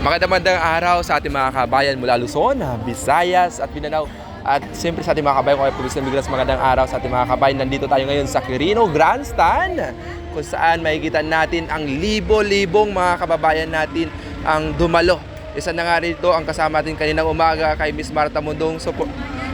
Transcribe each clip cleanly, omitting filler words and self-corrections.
Magandang araw sa ating mga kabayan mula Luzon, Visayas at Mindanao. At siyempre sa ating mga kabayan, kung Provincial Migras, magandang araw sa ating mga kabayan. Nandito tayo ngayon sa Quirino Grandstand, kung saan makikita natin ang libo-libong mga kababayan natin ang dumalo. Isa na nga rito ang kasama natin kaninang umaga kay Miss Martha Mundong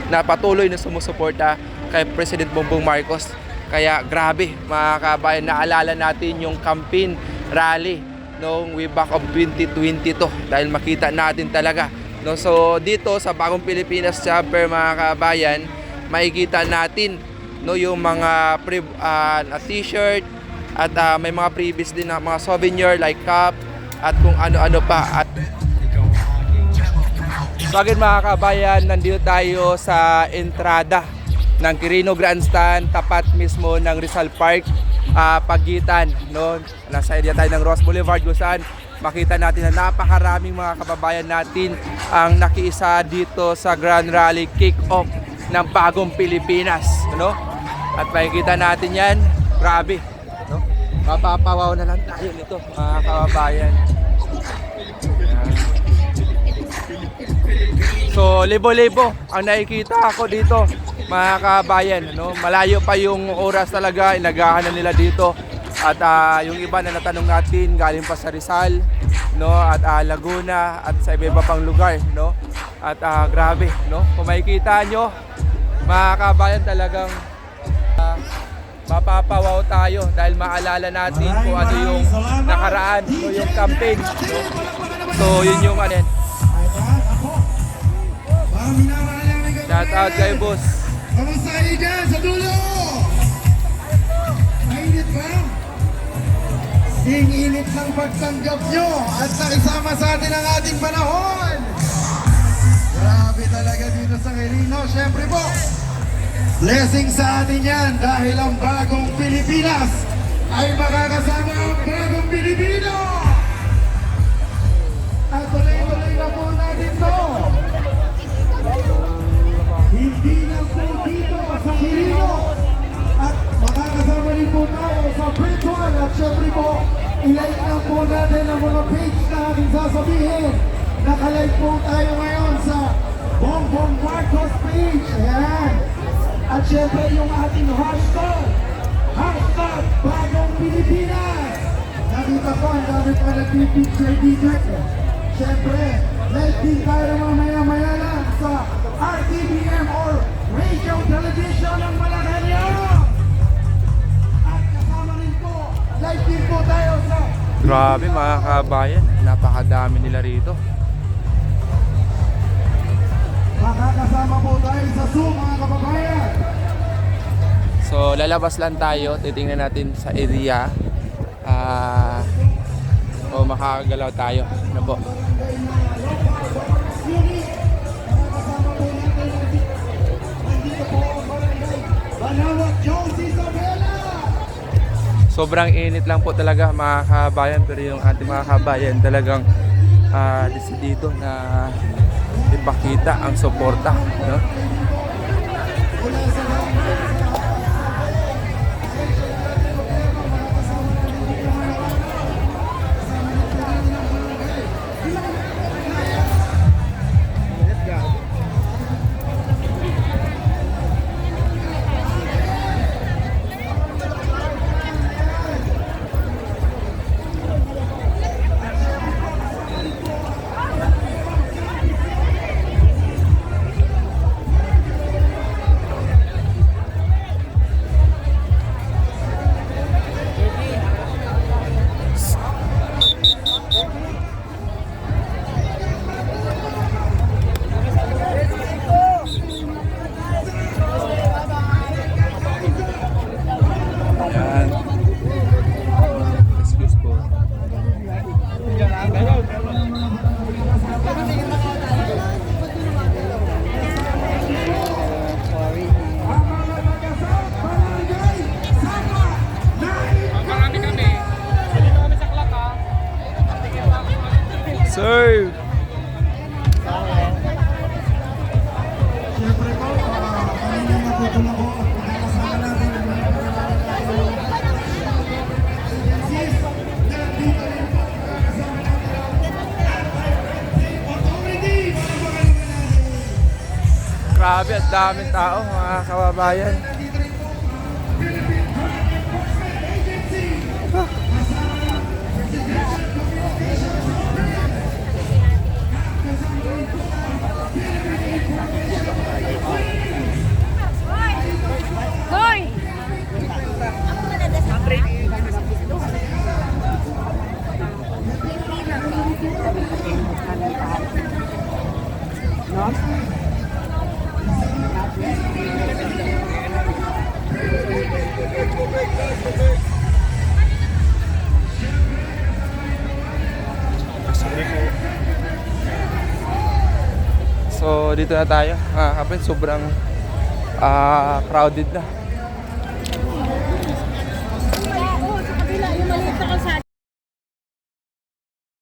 na patuloy na sumusuporta kay President Bongbong Marcos. Kaya grabe mga kabayan, naalala natin yung campaign rally noong way back of 2022 dahil makita natin talaga, no? So dito sa Bagong Pilipinas Chapter mga kabayan, makikita natin, no, yung mga t-shirt at may mga previous din na mga souvenir like cup at kung ano-ano pa. At so again mga kabayan, nandito tayo sa entrada ng Quirino Grandstand, tapat mismo ng Rizal Park, pagitan, no? Nasa area tayo ng Ross Boulevard, kung saan makita natin na napakaraming mga kababayan natin ang nakiisa dito sa Grand Rally Kick-Off ng Bagong Pilipinas, no? At makikita natin yan, grabe, no? Mapapawaw na lang tayo nito mga kababayan. So libo-libo ang nakikita ako dito mga kabayan, no? Malayo pa yung oras talaga, inagahan na nila dito. At yung iba na natanong natin galing pa sa Rizal, no, at Laguna at sa iba pang lugar, no. At grabe, no, kung makikita nyo mga kabayan, talagang mapapawaw tayo dahil maalala natin kung ano yung nakaraan, no, yung campaign, no? So yun yung ano. Shout out kay boss. Kamusta kayo dyan sa dulo? Mainit ba? Sing-init ng pagtanggap nyo at nakisama sa atin ang ating panahon. Grabe talaga dito sa Quirino. Siyempre po, blessing sa atin yan dahil ang Bagong Pilipinas ay makakasama ang Bagong Pilipino. At tuloy-tuloy na po natin to. Hindi lang po dito sa Quirino at makakasama rin po tayo sa virtual at syempre po ilike lang po natin ang mga page na ating sasabihin. Nakalike po tayo ngayon sa Bongbong Marcos page. Ayan. At syempre yung ating hashtag Bagong Pilipinas. Nakita ko ang dami pa nag-picture dito. Syempre, like din tayo mamaya-maya lang sa RTBM or Radio Television ng Malacanang. At kasama rin po, live din po tayo sa... Grabe mga kabayan, napakadami nila rito. Makakasama po tayo sa Zoom mga kababayan. So lalabas lang tayo, titingnan natin sa area. O makakagalaw tayo. Ano po? Sobrang init lang po talaga mga kabayan, pero yung ating mga kabayan talagang desidido na ipakita ang suporta, no? Sir! Siyempre po, kanina matutulong ko. Makakasama natin ang mga Sis, nandito rin po. Makakasama natin ang Grabe, at daming tao mga kababayan. Hoy! So dito na tayo. Kapag sobrang crowded na.